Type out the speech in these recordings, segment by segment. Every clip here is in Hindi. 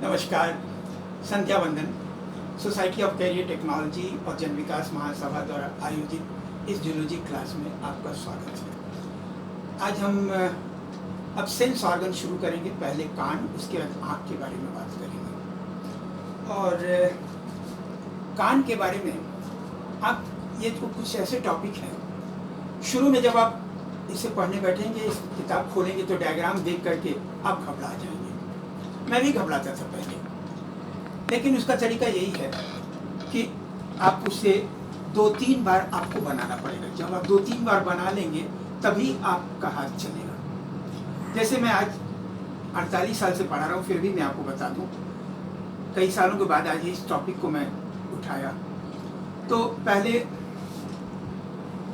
नमस्कार। संध्या वंदन। सोसाइटी ऑफ कैरियर टेक्नोलॉजी और जन विकास महासभा द्वारा आयोजित इस जूलॉजी क्लास में आपका स्वागत है। आज हम अब सेंस ऑर्गन शुरू करेंगे। पहले कान, उसके बाद आँख के बारे में बात करेंगे। और कान के बारे में आप ये जो कुछ ऐसे टॉपिक हैं, शुरू में जब आप इसे पढ़ने बैठेंगे, इस किताब खोलेंगे तो डायग्राम देख करके आप घबरा जाएंगे। मैं भी घबराता था पहले, लेकिन उसका तरीका यही है कि आप उसे 2-3 बार आपको बनाना पड़ेगा। जब आप 2-3 बार बना लेंगे तभी आपका हाथ चलेगा। जैसे मैं आज 48 साल से पढ़ा रहा हूँ, फिर भी मैं आपको बता दूँ, कई सालों के बाद आज इस टॉपिक को मैं उठाया। तो पहले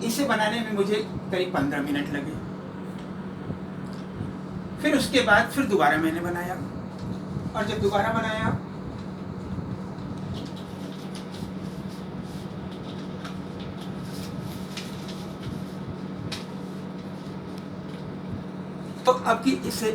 इसे बनाने में मुझे करीब 15 मिनट लगे। फिर उसके बाद फिर दोबारा मैंने बनाया, और जब दोबारा बनाया तो अब की इसे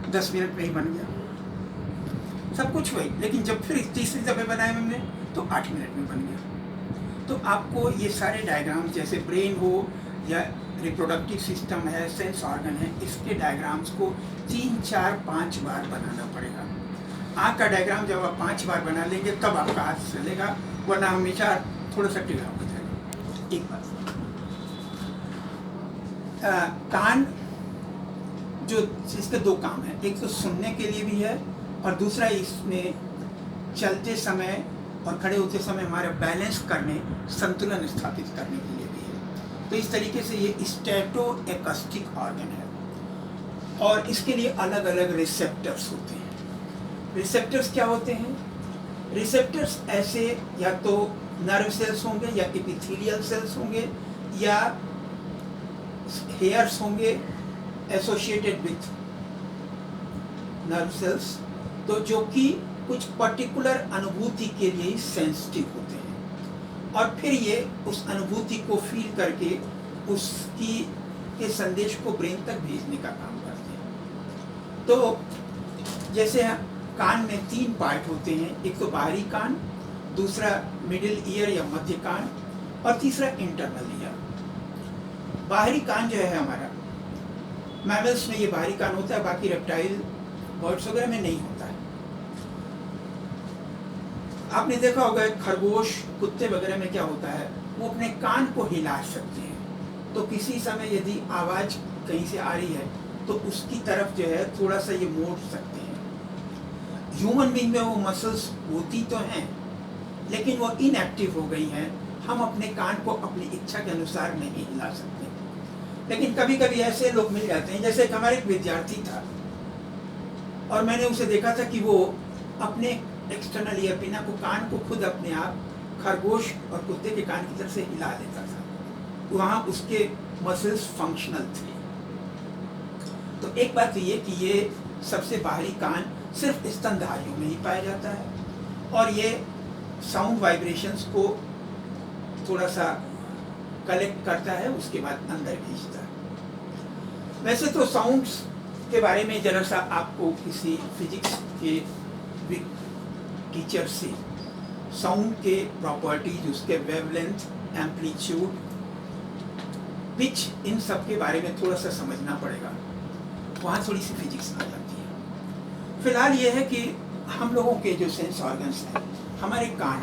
10 मिनट में ही बन गया। सब कुछ वही, लेकिन जब फिर तीसरी दफे बनाया हमने तो 8 मिनट में बन गया। तो आपको ये सारे डायग्राम्स, जैसे ब्रेन हो या रिप्रोडक्टिव सिस्टम है, सेंस ऑर्गन है, इसके डायग्राम्स को 3, 4, 5 बार बनाना पड़ेगा। आँख का डायग्राम जब आप 5 बार बना लेंगे तब आपका हाथ चलेगा, वरना हमेशा थोड़ा सा टेढ़ा हो जाएगा। एक बात, कान जो इसके 2 काम हैं, एक तो सुनने के लिए भी है और दूसरा इसमें चलते समय और खड़े होते समय हमारा बैलेंस करने, संतुलन स्थापित करने के लिए भी है। तो इस तरीके से ये स्टेटो एकस्टिक ऑर्गन है और इसके लिए अलग अलग रिसेप्टर्स होते हैं। रिसेप्टर्स क्या होते हैं? रिसेप्टर्स ऐसे या तो नर्व सेल्स होंगे या एपिथेलियल सेल्स होंगे या हेयर्स होंगे एसोसिएटेड विथ नर्व सेल्स, तो जो कि कुछ पर्टिकुलर अनुभूति के लिए सेंसिटिव होते हैं और फिर ये उस अनुभूति को फील करके उसकी के संदेश को ब्रेन तक भेजने का काम करते हैं। तो जैसे कान में 3 पार्ट होते हैं, एक तो बाहरी कान, दूसरा मिडिल ईयर या मध्य कान और तीसरा इंटरनल ईयर। बाहरी कान जो है हमारा, मैमल्स में ये बाहरी कान होता है, बाकी रेप्टाइल, बर्ड्स वगैरह में नहीं होता है। आपने देखा होगा खरगोश, कुत्ते वगैरह में क्या होता है, वो अपने कान को हिला सकते हैं। तो किसी समय यदि आवाज़ कहीं से आ रही है तो उसकी तरफ जो है थोड़ा सा ये मोड़ सकते हैं। ह्यूमन बीइंग में वो मसल्स होती तो हैं, लेकिन वो इनएक्टिव हो गई हैं। हम अपने कान को अपनी इच्छा के अनुसार नहीं हिला सकते। लेकिन कभी कभी ऐसे लोग मिल जाते हैं, जैसे हमारे एक विद्यार्थी था और मैंने उसे देखा था कि वो अपने एक्सटर्नल ईयर पिना को, कान को खुद अपने आप खरगोश और कुत्ते के कान की तरफ से हिला लेता था। वहाँ उसके मसल्स फंक्शनल थे। तो एक बात ये कि ये सबसे बाहरी कान सिर्फ स्तनधारियों में ही पाया जाता है और ये साउंड वाइब्रेशंस को थोड़ा सा कलेक्ट करता है, उसके बाद अंदर भेजता है। वैसे तो साउंड्स के बारे में जरा सा आपको किसी फिजिक्स के टीचर से साउंड के प्रॉपर्टीज, उसके वेवलेंथ, एम्पलीट्यूड, पिच, इन सब के बारे में थोड़ा सा समझना पड़ेगा, वहाँ थोड़ी सी फिजिक्स आ जाती है। फिलहाल ये है कि हम लोगों के जो सेंस ऑर्गन्स हैं, हमारे कान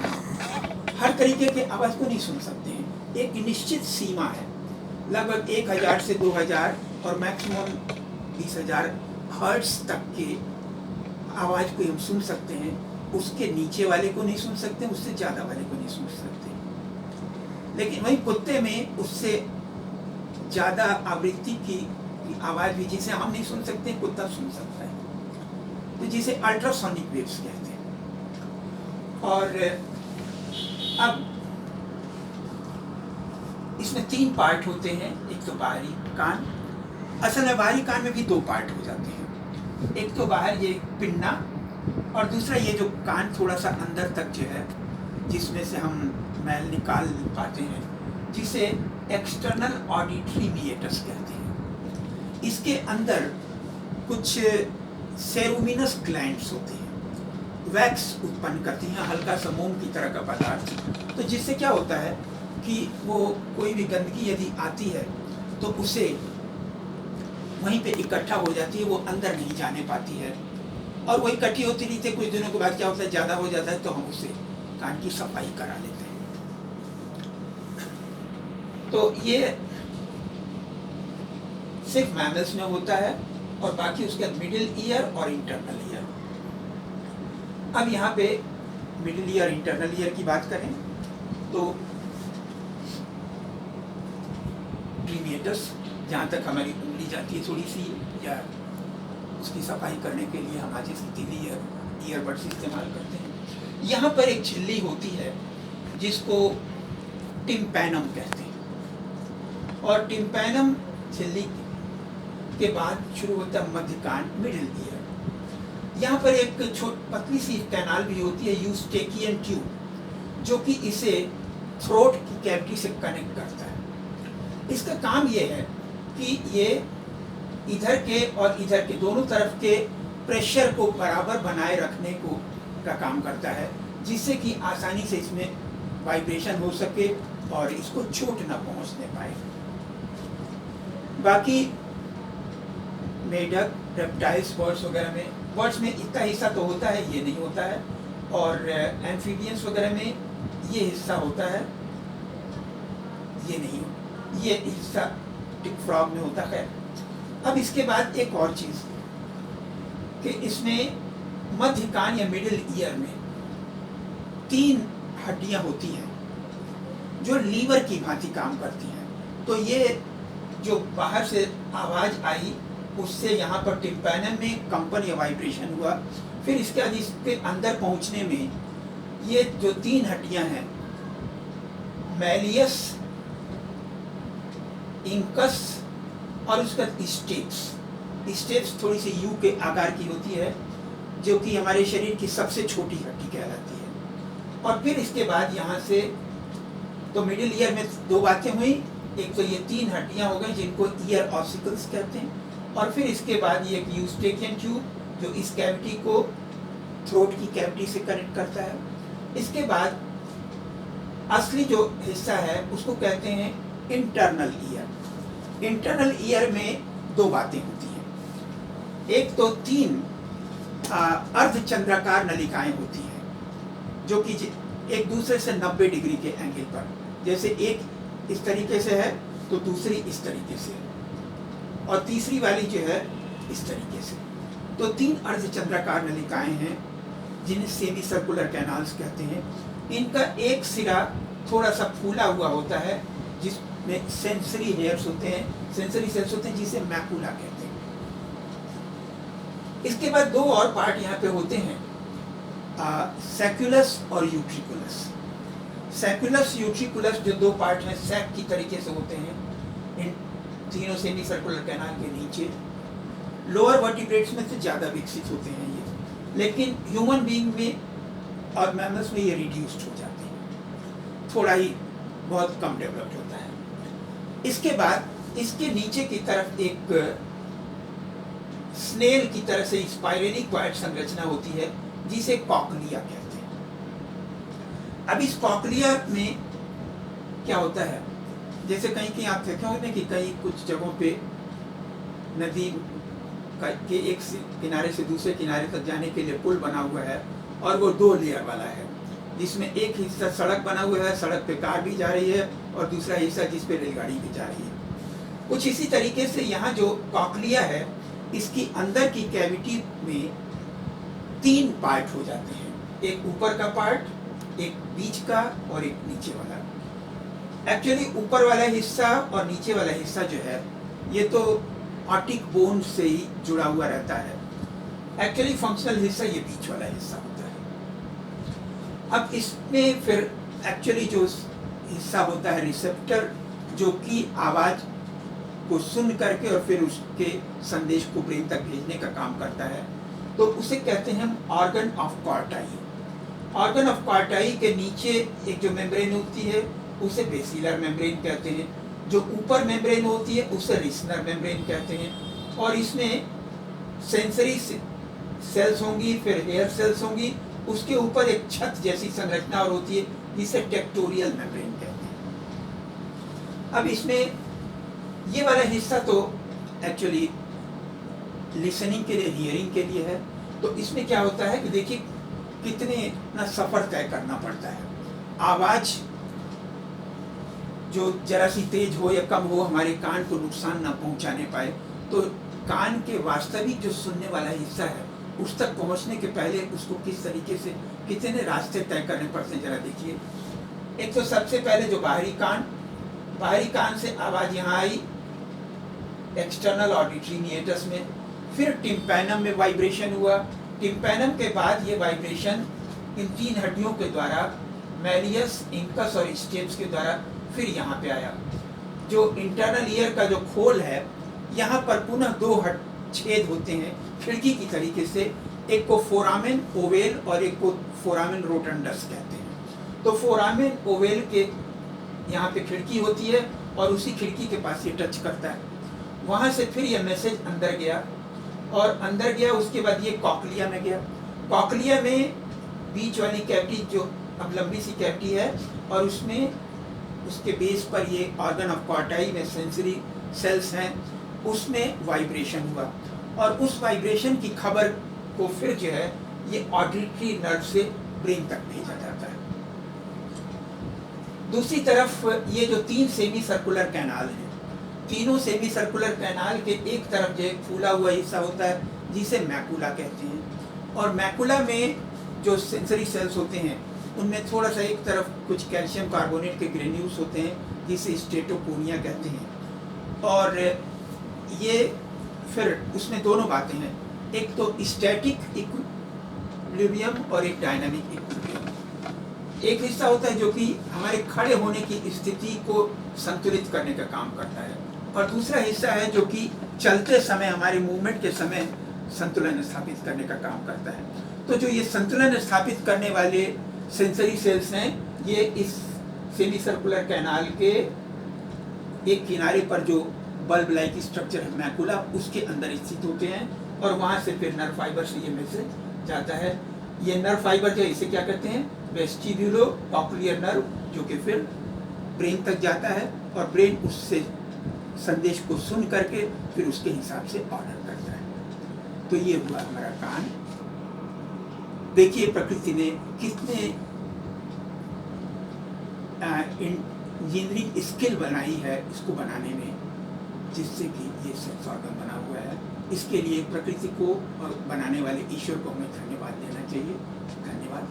हर तरीके के आवाज़ को नहीं सुन सकते हैं। एक निश्चित सीमा है, लगभग 1000 से 2000 और मैक्सिमम 20,000 हर्ट्ज तक के आवाज़ को हम सुन सकते हैं। उसके नीचे वाले को नहीं सुन सकते, उससे ज़्यादा वाले को नहीं सुन सकते। लेकिन वहीं कुत्ते में उससे ज़्यादा आवृत्ति की आवाज़ भी जिसे हम नहीं सुन सकते, कुत्ता सुन सकता है, तो जिसे अल्ट्रासोनिक वेव्स कहते हैं। और अब इसमें 3 पार्ट होते हैं। एक तो बाहरी कान, असल में बाहरी कान में भी 2 पार्ट हो जाते हैं। एक तो बाहर ये पिन्ना और दूसरा ये जो कान थोड़ा सा अंदर तक जो है, जिसमें से हम मैल निकाल पाते हैं, जिसे एक्सटर्नल ऑडिटरी मिएटस कहते हैं। इसके अंदर कुछ सेरुमिनस ग्लैंड्स होते हैं वैक्स उत्पन्न करती हैं, हल्का सा मोम की तरह का पदार्थ। तो जिससे क्या होता है कि वो कोई भी गंदगी यदि आती है तो उसे वहीं पे इकट्ठा हो जाती है, वो अंदर नहीं जाने पाती है, और वो इकट्ठी होती रहती है। कुछ दिनों के बाद क्या होता है, ज़्यादा हो जाता है तो हम उससे कान की सफाई करा लेते हैं। तो ये सिर्फ मैमल्स में होता है, और बाकी उसके मिडिल ईयर और इंटरनल ईयर। अब यहाँ पे मिडिल ईयर इंटरनल ईयर की बात करें तो ट्रीमिएटस, जहाँ तक हमारी उंगली जाती है थोड़ी सी, या उसकी सफाई करने के लिए हम आज इसकी ईयरबड्स इस्तेमाल करते हैं। यहाँ पर एक झिल्ली होती है जिसको टिम्पैनम कहते हैं, और टिम्पैनम झिल्ली के बाद शुरू होता है मध्य कान, मिडिल ईयर। यहाँ पर एक पतली सी कैनाल भी होती है, यूस्टेकियन ट्यूब, जो कि इसे थ्रोट की कैविटी से कनेक्ट करता है। इसका काम ये है कि ये इधर के और इधर के दोनों तरफ के प्रेशर को बराबर बनाए रखने को का काम करता है, जिससे कि आसानी से इसमें वाइब्रेशन हो सके और इसको चोट न पहुंचने पाए। बाकी मेढक, रेप्टाइल्स, बर्ड्स वगैरह में, बर्ड्स में इतना हिस्सा तो होता है, ये नहीं होता है, और एम्फीबियंस वगैरह में ये हिस्सा होता है, ये नहीं, ये हिस्सा टिक फ्रॉग में होता है। अब इसके बाद एक और चीज़ कि इसमें मध्य कान या मिडिल ईयर में 3 हड्डियां होती हैं जो लीवर की भांति काम करती हैं। तो ये जो बाहर से आवाज़ आई उससे यहाँ पर टिम्पैनम में कंपन या वाइब्रेशन हुआ, फिर इसके बाद इसके अंदर पहुँचने में ये जो 3 हड्डियां हैं, मैलियस, इंकस और उसका स्टेप्स थोड़ी सी यू के आकार की होती है, जो कि हमारे शरीर की सबसे छोटी हड्डी कहलाती है। और फिर इसके बाद यहाँ से तो मिडिल ईयर में 2 बातें हुई, एक तो ये 3 हड्डियाँ हो गई जिनको ईयर ऑसिकल्स कहते हैं, और फिर इसके बाद ये यूस्टेकियन ट्यूब जो इस कैविटी को थ्रोट की कैविटी से कनेक्ट करता है। इसके बाद असली जो हिस्सा है उसको कहते हैं इंटरनल ईयर। इंटरनल ईयर में 2 बातें होती हैं। एक तो 3 अर्धचंद्राकार नलिकाएं होती हैं, जो कि एक दूसरे से 90 डिग्री के एंगल पर, जैसे एक इस तरीके से है तो दूसरी इस तरीके से, और तीसरी वाली जो है इस तरीके से। तो 3 अर्धचंद्राकार नलिकाएं हैं जिन्हें सेमी सर्कुलर कैनाल्स कहते हैं। इनका एक सिरा थोड़ा सा फूला हुआ होता है जिसमें सेंसरी हेयर्स होते हैं, सेंसरी सेल्स होते हैं, जिसे मैकुला कहते हैं। इसके बाद 2 और पार्ट यहाँ पे होते हैं, सैक्युलस और यूट्रिकुलस। सैक्युलस यूट्रिकुलस जो 2 पार्ट हैं सैक की तरीके से होते हैं इन तीनों सेमी सर्कुलर कैनाल के नीचे। लोअर वर्टिब्रेट्स में तो ज़्यादा विकसित होते हैं ये, लेकिन ह्यूमन बीइंग में और मैमल्स में ये रिड्यूस्ड हो जाते हैं, थोड़ा ही बहुत कम डेवलप्ड होता है। इसके बाद इसके नीचे की तरफ एक स्नेल की तरह से स्पाइरली क्वाइट संरचना होती है जिसे कॉकलिया कहते हैं। अब इस कॉकलिया में क्या होता है, जैसे कहीं कहीं आप देखे होंगे कि कहीं कुछ जगहों पे नदी के एक किनारे से दूसरे किनारे तक जाने के लिए पुल बना हुआ है, और वो 2 लेयर वाला है, जिसमें एक हिस्सा सड़क बना हुआ है, सड़क पे कार भी जा रही है, और दूसरा हिस्सा जिस पे रेलगाड़ी भी जा रही है। कुछ इसी तरीके से यहाँ जो कॉकलिया है, इसकी अंदर की कैविटी में 3 पार्ट हो जाते हैं, एक ऊपर का पार्ट, एक बीच का और एक नीचे वाला। एक्चुअली ऊपर वाला हिस्सा और नीचे वाला हिस्सा जो है ये तो ऑटिक बोन से ही जुड़ा हुआ रहता है। एक्चुअली फंक्शनल हिस्सा ये बीच वाला हिस्सा होता है। अब इसमें फिर एक्चुअली जो हिस्सा होता है रिसेप्टर, जो कि आवाज़ को सुन करके और फिर उसके संदेश को ब्रेन तक भेजने का काम करता है, तो उसे कहते हैं हम organ of Corti. Organ of Corti के नीचे एक जो मेम्ब्रेन होती है उसे बेसिलर मेम्ब्रेन कहते हैं, जो ऊपर मेम्ब्रेन होती है उसे रिसनर मेम्ब्रेन कहते हैं, और इसमें सेंसरी सेल्स होंगी, फिर हेयर सेल्स होंगी, उसके ऊपर एक छत जैसी संरचना और होती है जिसे टेक्टोरियल मेम्ब्रेन कहते हैं। अब इसमें ये वाला हिस्सा तो एक्चुअली लिसनिंग के लिए, हियरिंग के लिए है। तो इसमें क्या होता है कि देखिए कितने ना सफ़र तय करना पड़ता है। आवाज़ जो जरा सी तेज हो या कम हो हमारे कान को नुकसान ना पहुंचाने पाए, तो कान के वास्तविक जो सुनने वाला हिस्सा है उस तक पहुंचने के पहले उसको किस तरीके से कितने रास्ते तय करने पड़ते हैं जरा देखिए। एक तो सबसे पहले जो बाहरी कान से आवाज़ यहाँ आई एक्सटर्नल ऑडिटरी निएटस में, फिर टिम्पैनम में वाइब्रेशन हुआ। टिम्पैनम के बाद ये वाइब्रेशन इन 3 हड्डियों के द्वारा मैलियस, इंकस और स्टेप्स के द्वारा फिर यहाँ पे आया। जो इंटरनल ईयर का जो खोल है यहाँ पर पुनः 2 छेद होते हैं खिड़की की तरीके से, एक को फोरामेन ओवेल और एक को फोरामेन रोटंडस कहते हैं। तो फोरामेन ओवेल के यहाँ पे खिड़की होती है और उसी खिड़की के पास ये टच करता है। वहाँ से फिर ये मैसेज अंदर गया और अंदर गया, उसके बाद ये कॉकलिया में गया। कॉकलिया में बीच वाली कैविटी जो अब लंबी सी कैविटी है और उसमें उसके बेस पर ये ऑर्गन ऑफ कॉर्टाई में सेंसरी सेल्स हैं, उसमें वाइब्रेशन हुआ और उस वाइब्रेशन की खबर को फिर जो है ये ऑडिटरी नर्व से ब्रेन तक भेजा जाता है। दूसरी तरफ ये जो 3 सेमी सर्कुलर कैनाल हैं, तीनों सेमी सर्कुलर कैनाल के एक तरफ जो एक फूला हुआ हिस्सा होता है जिसे मैकुला कहते हैं, और मैकुला में जो सेंसरी सेल्स होते हैं उनमें थोड़ा सा एक तरफ कुछ कैल्शियम कार्बोनेट के ग्रेन्यूल्स होते हैं जिसे स्टेटोकोनिया कहते हैं। और ये फिर उसमें दोनों बातें हैं, एक तो स्टैटिक इक्विलिब्रियम और एक डायनामिक इक्विलिब्रियम। एक हिस्सा होता है जो कि हमारे खड़े होने की स्थिति को संतुलित करने का काम करता है और दूसरा हिस्सा है जो कि चलते समय हमारे मूवमेंट के समय संतुलन स्थापित करने का काम करता है। तो जो ये संतुलन स्थापित करने वाले सेंसरी सेल्स हैं ये इस सेमी सर्कुलर कैनाल के एक किनारे पर जो बल्ब लाइक स्ट्रक्चर है मैकुला उसके अंदर स्थित होते हैं और वहाँ से फिर नर्व फाइबर से ये मैसेज जाता है। ये नर्व फाइबर जो इसे क्या कहते हैं, वेस्टिब्यूलो कॉक्लियर नर्व, जो कि फिर ब्रेन तक जाता है और ब्रेन उससे संदेश को सुन करके फिर उसके हिसाब से ऑर्डर करता है। तो ये हुआ हमारा कान। देखिए प्रकृति ने कितने इंजीनियरिंग स्किल बनाई है इसको बनाने में, जिससे कि ये सेंस ऑर्गन बना हुआ है। इसके लिए प्रकृति को बनाने वाले ईश्वर को हमें धन्यवाद देना चाहिए। धन्यवाद।